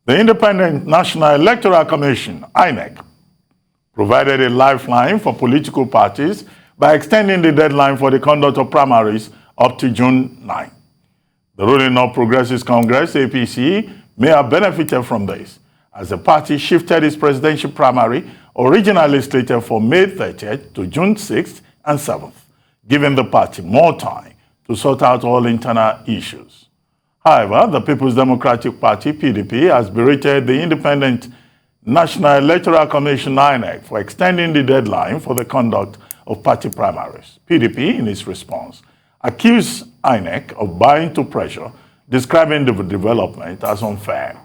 The Independent National Electoral Commission, INEC, provided a lifeline for political parties by extending the deadline for the conduct of primaries up to June 9. The ruling All Progressives Congress, APC, may have benefited from this, as the party shifted its presidential primary, originally slated for May 30th to June 6th and 7th, giving the party more time to sort out all internal issues. However, the People's Democratic Party, PDP, has berated the Independent National Electoral Commission, INEC, for extending the deadline for the conduct of party primaries. PDP, in its response, accused INEC of buying to pressure, describing the development as unfair.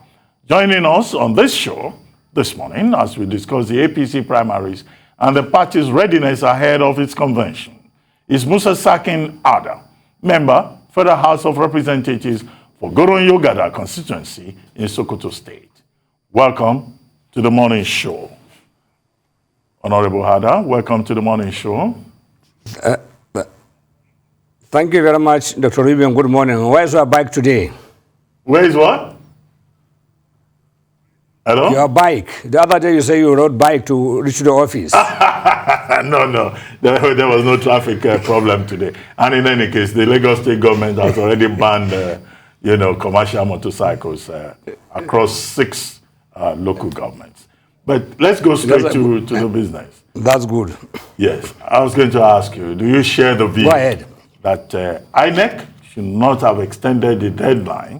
Joining us on this show this morning as we discuss the APC primaries and the party's readiness ahead of its convention is Musa Sarkin Adar, member, Federal House of Representatives for Goronyo Gada Constituency in Sokoto State. Welcome to the morning show. Honorable Adar, welcome to the morning show. Thank you very much, Dr. Ruben. Good morning. Where is your bike today? Where is what? Hello? Your bike. The other day you say you rode bike to reach the office. No. There was no traffic problem today. And in any case, the Lagos State government has already banned, commercial motorcycles across 6 local governments. But let's go straight to the business. That's good. Yes. I was going to ask you, do you share the view that INEC should not have extended the deadline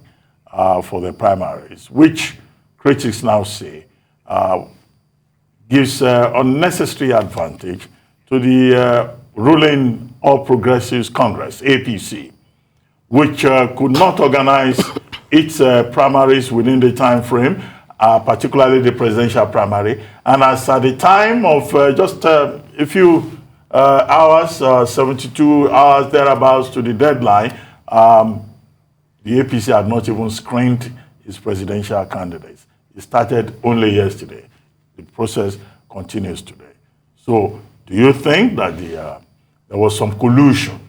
for the primaries, which critics now say gives unnecessary advantage to the ruling All Progressives Congress, APC, which could not organize its primaries within the time frame, particularly the presidential primary. And as at the time of just a few hours, 72 hours thereabouts to the deadline, the APC had not even screened its presidential candidates. It started only yesterday. The process continues today. So, do you think that there was some collusion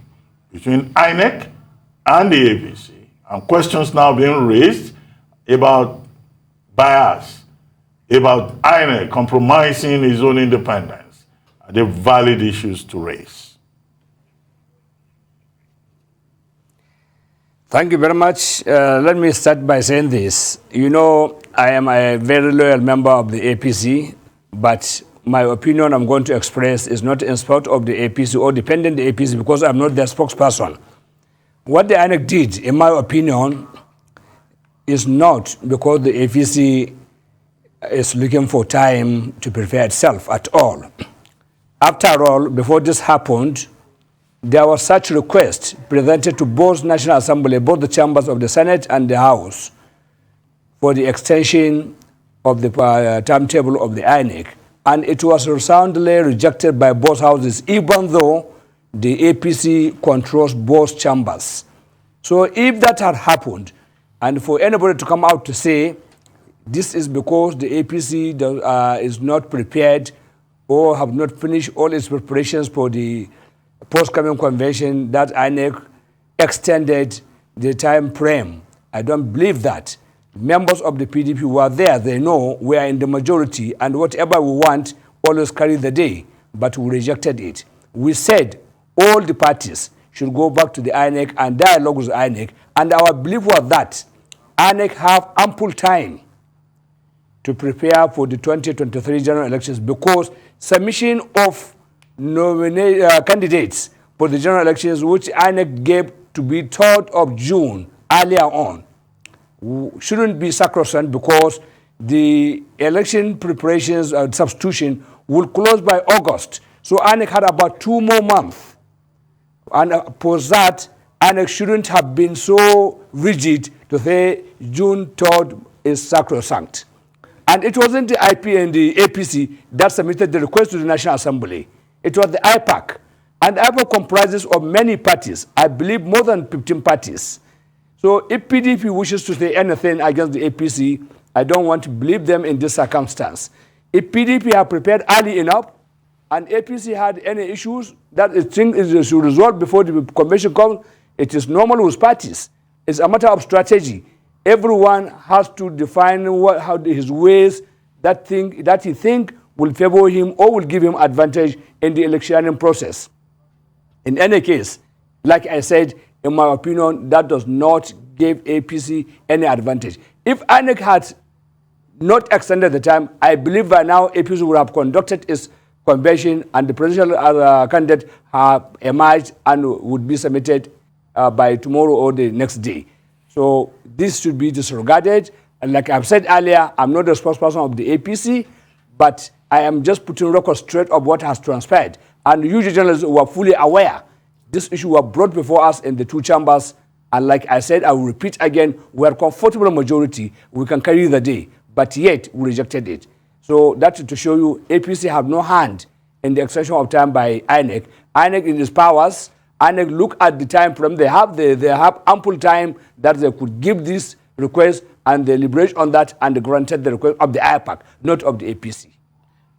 between INEC and the APC, and questions now being raised about bias, about INEC compromising its own independence? Are they valid issues to raise? Thank you very much. Let me start by saying this. I am a very loyal member of the APC, but my opinion I'm going to express is not in support of the APC or dependent the APC because I'm not their spokesperson. What the INEC did, in my opinion, is not because the APC is looking for time to prepare itself at all. After all, before this happened, there was such request presented to both National Assembly, both the chambers of the Senate and the House, for the extension of the timetable of the INEC. And it was resoundingly rejected by both houses, even though the APC controls both chambers. So if that had happened, and for anybody to come out to say, this is because the APC is not prepared or have not finished all its preparations for the post-coming convention, that INEC extended the time frame. I don't believe that. Members of the PDP were there. They know we are in the majority, and whatever we want always carry the day. But we rejected it. We said all the parties should go back to the INEC and dialogue with INEC. And our belief was that INEC have ample time to prepare for the 2023 general elections, because submission of candidates for the general elections, which INEC gave to be 3rd of June earlier on, shouldn't be sacrosanct, because the election preparations and substitution will close by August. So INEC had about 2 more months. And for that, INEC shouldn't have been so rigid to say June 3rd is sacrosanct. And it wasn't the IP and the APC that submitted the request to the National Assembly. It was the IPAC. And the IPAC comprises of many parties, I believe more than 15 parties. So if PDP wishes to say anything against the APC, I don't want to believe them in this circumstance. If PDP have prepared early enough, and APC had any issues that it thinks it should resolve before the convention comes, it is normal with parties. It's a matter of strategy. everyone has to define how his ways that he think will favor him or will give him advantage in the electioneering process. In any case, like I said, in my opinion, that does not give APC any advantage. If INEC had not extended the time, I believe by now APC would have conducted its convention and the presidential candidate have emerged and would be submitted by tomorrow or the next day. So this should be disregarded. And like I've said earlier, I'm not the spokesperson of the APC, but I am just putting record straight of what has transpired. And you journalists were fully aware. This issue was brought before us in the two chambers. And like I said, I will repeat again, we are comfortable majority. We can carry the day. But yet, we rejected it. So that's to show you, APC have no hand in the extension of time by INEC. INEC in its powers, INEC look at the time frame they have. They have ample time that they could give this request and they liberate on that and they granted the request of the IPAC, not of the APC.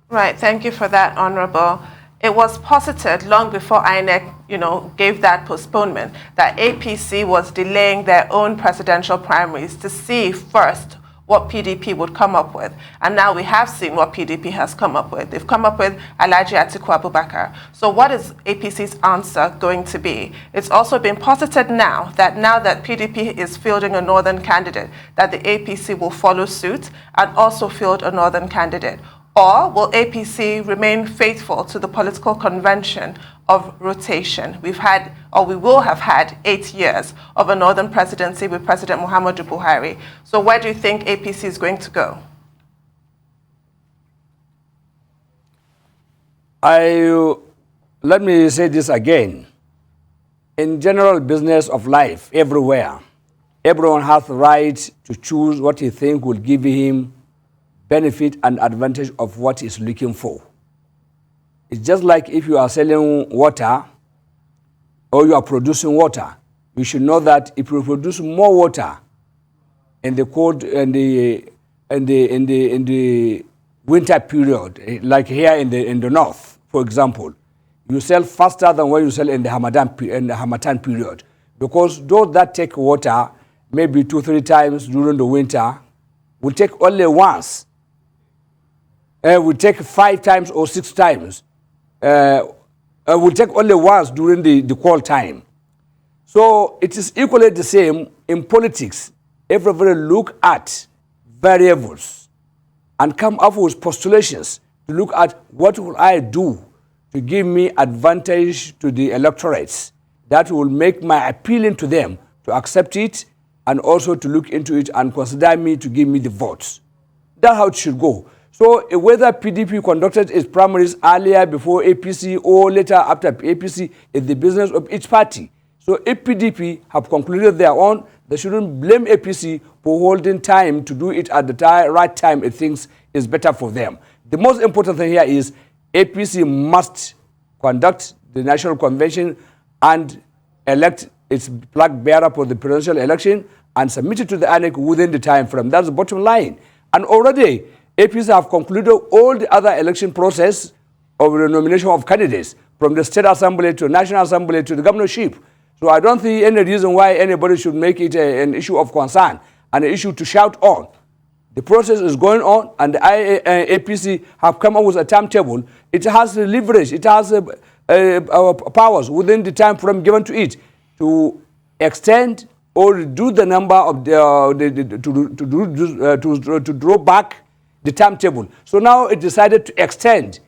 Right, thank you for that, Honorable. It was posited long before INEC, gave that postponement that APC was delaying their own presidential primaries to see first what PDP would come up with. And now we have seen what PDP has come up with. They've come up with Alhaji Atiku Abubakar. So what is APC's answer going to be? It's also been posited now that PDP is fielding a northern candidate, that the APC will follow suit and also field a northern candidate. Or will APC remain faithful to the political convention of rotation? We will have had 8 years of a northern presidency with President Muhammadu Buhari. So where do you think APC is going to go? Let me say this again. In general business of life, everywhere, everyone has the right to choose what he thinks will give him benefit and advantage of what he's looking for. It's just like if you are selling water or you are producing water, you should know that if you produce more water in the cold in the winter period, like here in the north, for example, you sell faster than what you sell in the Hamatan period, because those that take water maybe 2-3 times during the winter will take only once. Will take 5 times or 6 times. Will take only once during the cold time. So it is equally the same in politics. Everybody look at variables and come up with postulations to look at what will I do to give me advantage to the electorates that will make my appealing to them to accept it and also to look into it and consider me to give me the votes. That's how it should go. So whether PDP conducted its primaries earlier before APC or later after APC is the business of each party. So if PDP have concluded their own, they shouldn't blame APC for holding time to do it at the right time it thinks is better for them. The most important thing here is APC must conduct the national convention and elect its flag bearer for the presidential election and submit it to the INEC within the time frame. That's the bottom line. And already APC have concluded all the other election process of the nomination of candidates from the State Assembly to National Assembly to the governorship. So I don't see any reason why anybody should make it an issue of concern and an issue to shout on. The process is going on and the APC have come up with a timetable. It has leverage, it has powers within the time frame given to it to extend or reduce the number of to draw back the timetable. So now it decided to extend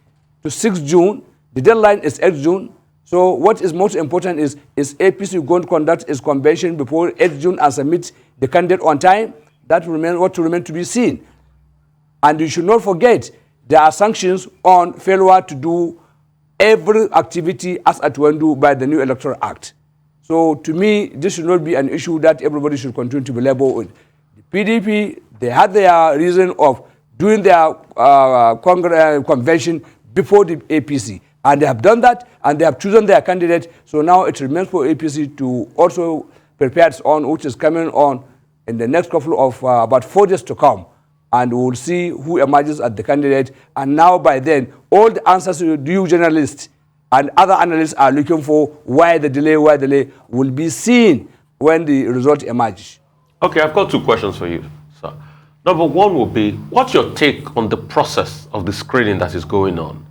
to 6 June. The deadline is 8 June. So what is most important is APC going to conduct its convention before 8 June and submit the candidate on time? That remains to be seen. And you should not forget, there are sanctions on failure to do every activity as at when do by the new Electoral Act. So to me, this should not be an issue that everybody should continue to be labeled with. The PDP, they had their reason of doing their convention before the APC. And they have done that, and they have chosen their candidate. So now it remains for APC to also prepare its own, which is coming on in the next couple of about 4 days to come. And we will see who emerges as the candidate. And now by then, all the answers to you journalists and other analysts are looking for why the delay will be seen when the result emerges. Okay, I've got two questions for you, sir. Number one will be, what's your take on the process of the screening that is going on?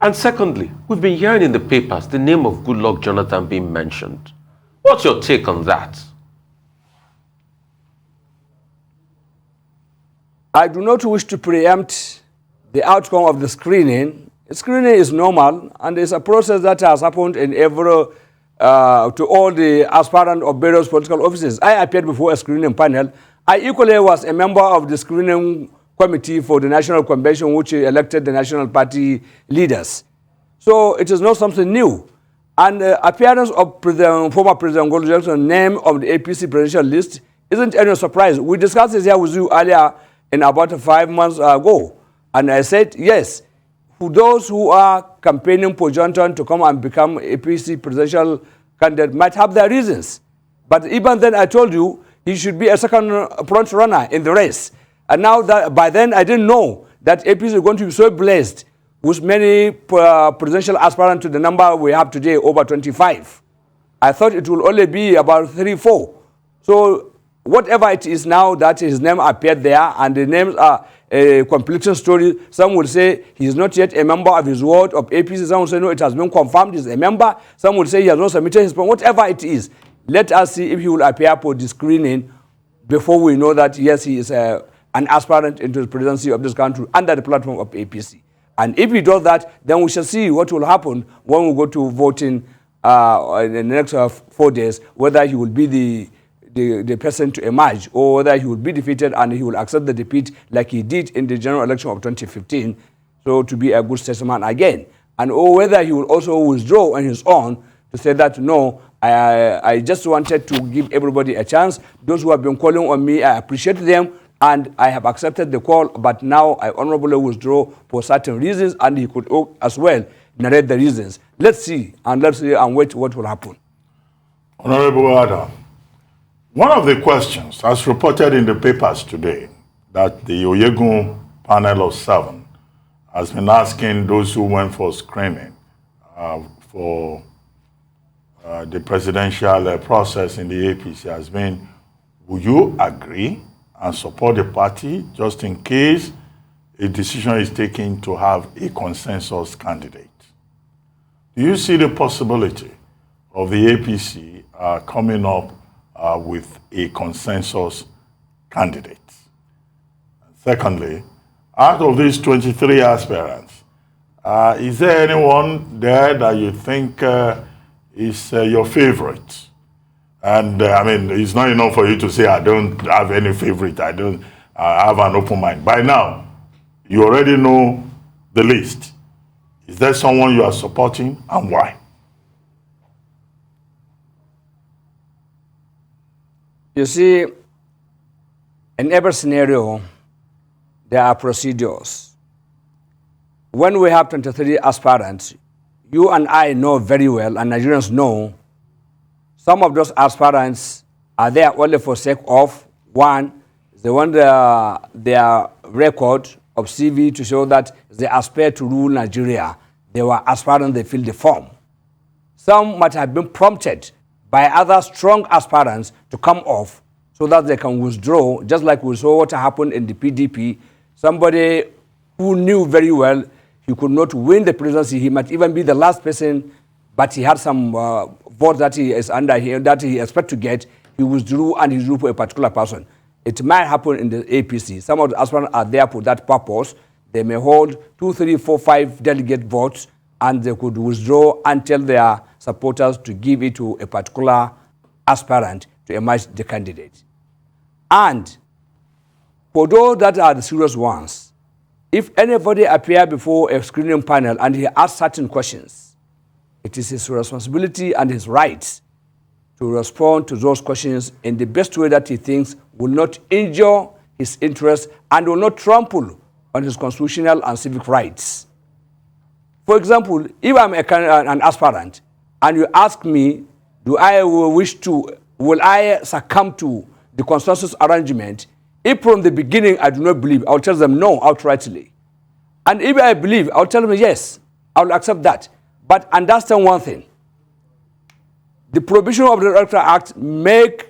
And secondly, we've been hearing in the papers the name of Goodluck Jonathan being mentioned. What's your take on that? I do not wish to preempt the outcome of the screening. Screening is normal, and it's a process that has happened in every, to all the aspirants of various political offices. I appeared before a screening panel. I equally was a member of the screening committee for the National Convention, which elected the National Party leaders. So it is not something new. And the appearance of former President Goronyo Jackson's name on the APC presidential list isn't any surprise. We discussed this here with you earlier in about 5 months ago. And I said, yes, for those who are campaigning for Johnson to come and become APC presidential candidate might have their reasons. But even then, I told you, he should be a second front runner in the race. And now, that by then, I didn't know that APC is going to be so blessed with many presidential aspirants to the number we have today, over 25. I thought it will only be about 3, 4. So whatever it is now that his name appeared there, and the names are a completion story. Some will say he is not yet a member of his ward of APC. Some will say no, it has been confirmed he's a member. Some will say he has not submitted his plan. Whatever it is, let us see if he will appear for the screening before we know that, yes, he is an aspirant into the presidency of this country under the platform of APC. And if he does that, then we shall see what will happen when we go to voting in the next 4 days, whether he will be the person to emerge, or whether he will be defeated and he will accept the defeat like he did in the general election of 2015, so to be a good statesman again. And or whether he will also withdraw on his own to say that, no, I just wanted to give everybody a chance. Those who have been calling on me, I appreciate them, and I have accepted the call, but now I honorably withdraw for certain reasons, and he could as well narrate the reasons. Let's see and wait what will happen. Honorable Adar, one of the questions, as reported in the papers today, that the Oyegun panel of 7 has been asking those who went for screening for the presidential process in the APC has been, will you agree and support the party just in case a decision is taken to have a consensus candidate? Do you see the possibility of the APC coming up with a consensus candidate? Secondly, out of these 23 aspirants, is there anyone there that you think is your favorite? And I mean, it's not enough for you to say, I don't have any favorite, I have an open mind. By now, you already know the list. Is there someone you are supporting, and why? You see, in every scenario, there are procedures. When we have 23 aspirants, you and I know very well, and Nigerians know, some of those aspirants are there only for sake of, one, they want their record of CV to show that they aspire to rule Nigeria. They were aspirants, they filled the form. Some might have been prompted by other strong aspirants to come off so that they can withdraw, just like we saw what happened in the PDP. Somebody who knew very well he could not win the presidency, he might even be the last person, but he had some vote that he is under here, that he expects to get, he withdrew and he drew for a particular person. It might happen in the APC. Some of the aspirants are there for that purpose. They may hold 2, 3, 4, 5 delegate votes, and they could withdraw and tell their supporters to give it to a particular aspirant to emerge the candidate. And for those that are the serious ones, if anybody appears before a screening panel and he asks certain questions, it is his responsibility and his right to respond to those questions in the best way that he thinks will not injure his interests and will not trample on his constitutional and civic rights. For example, if I'm an aspirant and you ask me, will I succumb to the consensus arrangement? If from the beginning I do not believe, I'll tell them no outrightly. And if I believe, I'll tell them yes, I'll accept that. But understand one thing. The provision of the Electoral Act made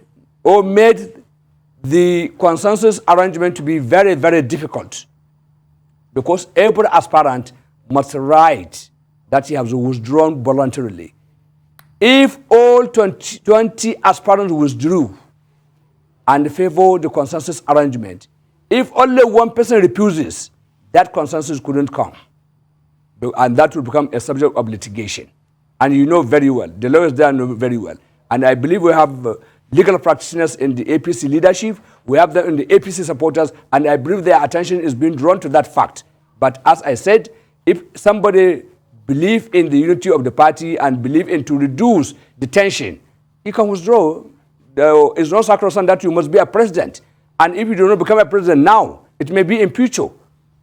the consensus arrangement to be very, very difficult, because every aspirant must write that he has withdrawn voluntarily. If all 20 aspirants withdrew and favor the consensus arrangement, if only one person refuses, that consensus couldn't come. And that will become a subject of litigation. And you know very well, the lawyers there know very well. And I believe we have legal practitioners in the APC leadership, we have them in the APC supporters, and I believe their attention is being drawn to that fact. But as I said, if somebody believes in the unity of the party and believes in to reduce the tension, you can withdraw. There is no sacrosanct that you must be a president. And if you do not become a president now, it may be in future.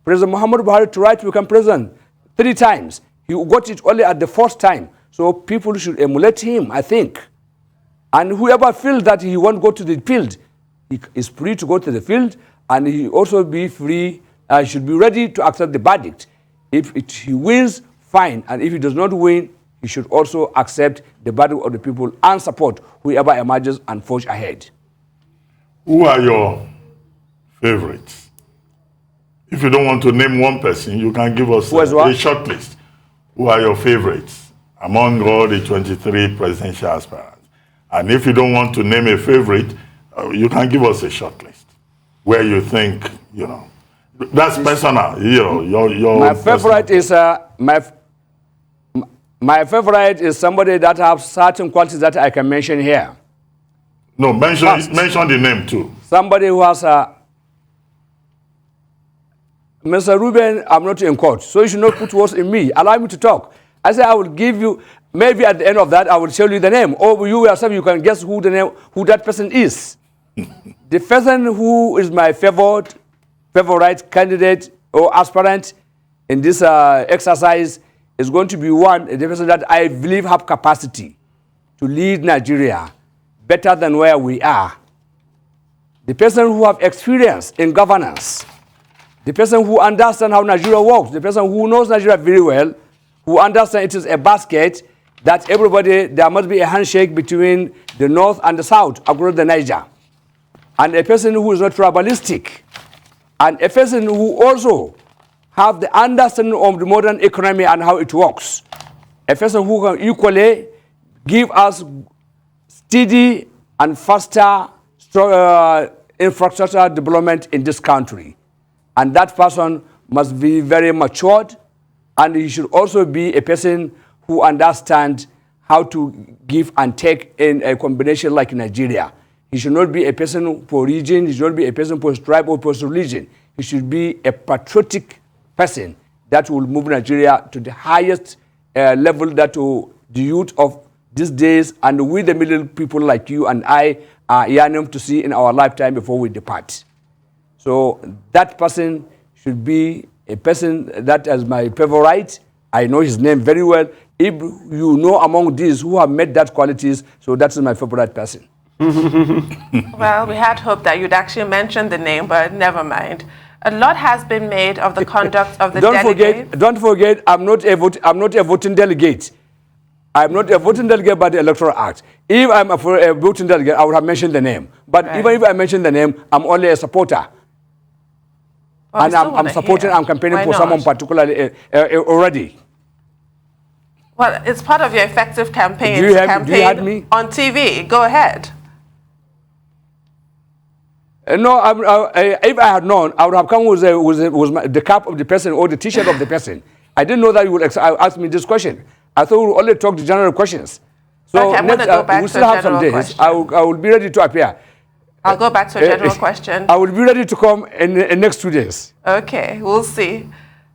President Muhammad Buhari tried to become president 3 times. He got it only at the 4th time. So people should emulate him, I think. And whoever feels that he won't go to the field, he is free to go to the field, and he also be free, should be ready to accept the verdict. If he wins, fine. And if he does not win, he should also accept the verdict of the people and support whoever emerges and forge ahead. Who are your favorites? If you don't want to name one person, you can give us a short list. Who are your favorites among all the 23 presidential aspirants? And if you don't want to name a favorite, you can give us a short list where you think, you know, that's personal. You know, your my favorite is my favorite is somebody that has certain qualities that I can mention here. No, mention the name too. Somebody who has a Mr. Ruben, I'm not in court, so you should not put words in me. Allow me to talk. I said I will give you, maybe at the end of that, I will tell you the name. Or you yourself, you can guess who that person is. The person who is my favorite candidate or aspirant in this exercise is going to be the person that I believe have capacity to lead Nigeria better than where we are. The person who have experience in governance. The person who understands how Nigeria works. The person who knows Nigeria very well, who understands it is a basket, that everybody, there must be a handshake between the north and the south across the Niger. And a person who is not tribalistic. And a person who also have the understanding of the modern economy and how it works. A person who can equally give us steady and faster infrastructure development in this country. And that person must be very matured, and he should also be a person who understands how to give and take in a combination like Nigeria. He should not be a person for region, he should not be a person for tribe or for religion. He should be a patriotic person that will move Nigeria to the highest level that the youth of these days and we the middle people like you and I are yearning to see in our lifetime before we depart. So that person should be a person that is my favorite. I know his name very well. If you know among these who have met that qualities, so that's my favorite person. Well, we had hoped that you'd actually mention the name, but never mind. A lot has been made of the conduct of the delegate. Don't forget, I'm not a voting delegate. I'm not a voting delegate by the Electoral Act. If I'm a voting delegate, I would have mentioned the name. But even if I mention the name, I'm only a supporter. Well, and I'm supporting, I'm campaigning for someone particularly already. Well, it's part of your effective campaign. Do you have me? On TV. Go ahead. No, if I had known, I would have come with the cap of the person or the T-shirt of the person. I didn't know that you would ask me this question. I thought we would only talk the general questions. So okay, next, we still have some days. I will be ready to appear. I'll go back to a general question. I will be ready to come in the next 2 days. Okay, we'll see.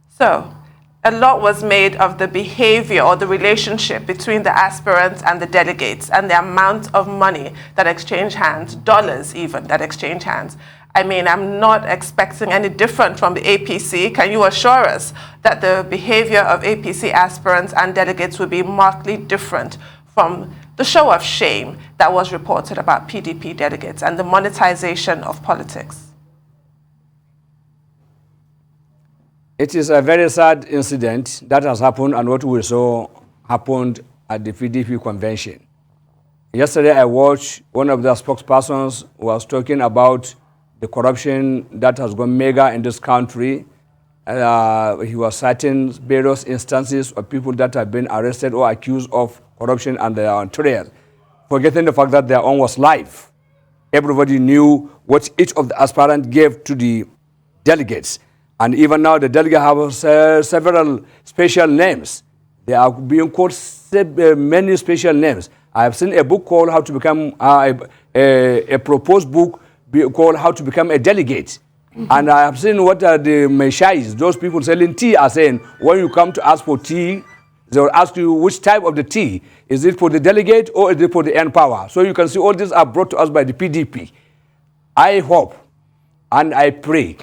So, a lot was made of the behavior or the relationship between the aspirants and the delegates and the amount of money that exchange hands, dollars even, that exchange hands. I mean, I'm not expecting any different from the APC. Can you assure us that the behavior of APC aspirants and delegates will be markedly different from the show of shame that was reported about PDP delegates and the monetization of politics? It is a very sad incident that has happened, and what we saw happened at the PDP convention. Yesterday I watched one of the spokespersons was talking about the corruption that has gone mega in this country. He was citing various instances of people that have been arrested or accused of corruption and they are on trial, forgetting the fact that their own was life. Everybody knew what each of the aspirants gave to the delegates. And even now, the delegates have several special names. They are being called many special names. I have seen a book called How to Become, a proposed book called How to Become a Delegate. And I have seen what the meshais, those people selling tea, are saying. When you come to ask for tea, they will ask you which type of the tea. Is it for the delegate or is it for the end power? So you can see all these are brought to us by the PDP. I hope and I pray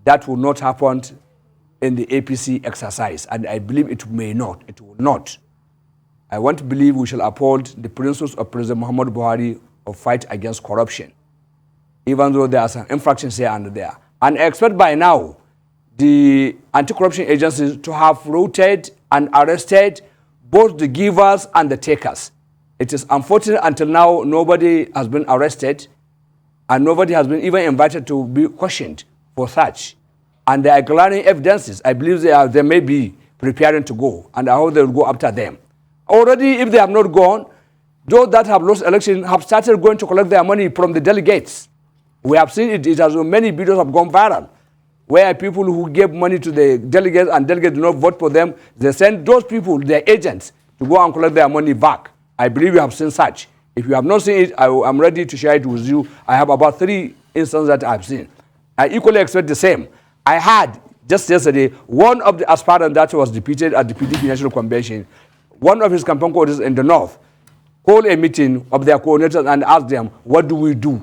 that will not happen in the APC exercise. And I believe it may not. It will not. I want to believe we shall uphold the principles of President Muhammad Buhari of fight against corruption, even though there are some infractions here and there. And I expect by now the anti-corruption agencies to have routed and arrested both the givers and the takers. It is unfortunate until now nobody has been arrested and nobody has been even invited to be questioned for such. And they are gathering evidences. I believe they may be preparing to go, and I hope they will go after them. Already, if they have not gone, those that have lost election have started going to collect their money from the delegates. We have seen it. It has many videos have gone viral, where people who gave money to the delegates and delegates do not vote for them, they send those people, their agents, to go and collect their money back. I believe you have seen such. If you have not seen it, I'm ready to share it with you. I have about 3 instances that I have seen. I equally expect the same. I had, just yesterday, one of the aspirants that was defeated at the PDP National Convention, one of his campaign coordinators in the north, called a meeting of their coordinators and asked them, what do we do?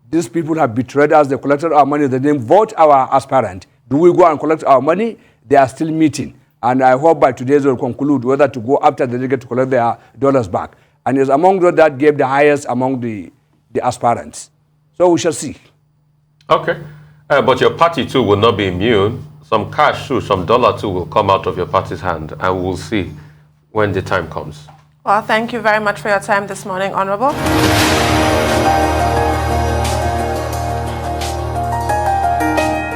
These people have betrayed us, they collected our money, they didn't vote our aspirant. Do we go and collect our money? They are still meeting. And I hope by today they will conclude whether to go after the delegate to collect their dollars back. And it's among those that gave the highest among the aspirants. So we shall see. Okay. But your party too will not be immune. Some cash too, some dollar too will come out of your party's hand, and we'll see when the time comes. Well, thank you very much for your time this morning, Honorable.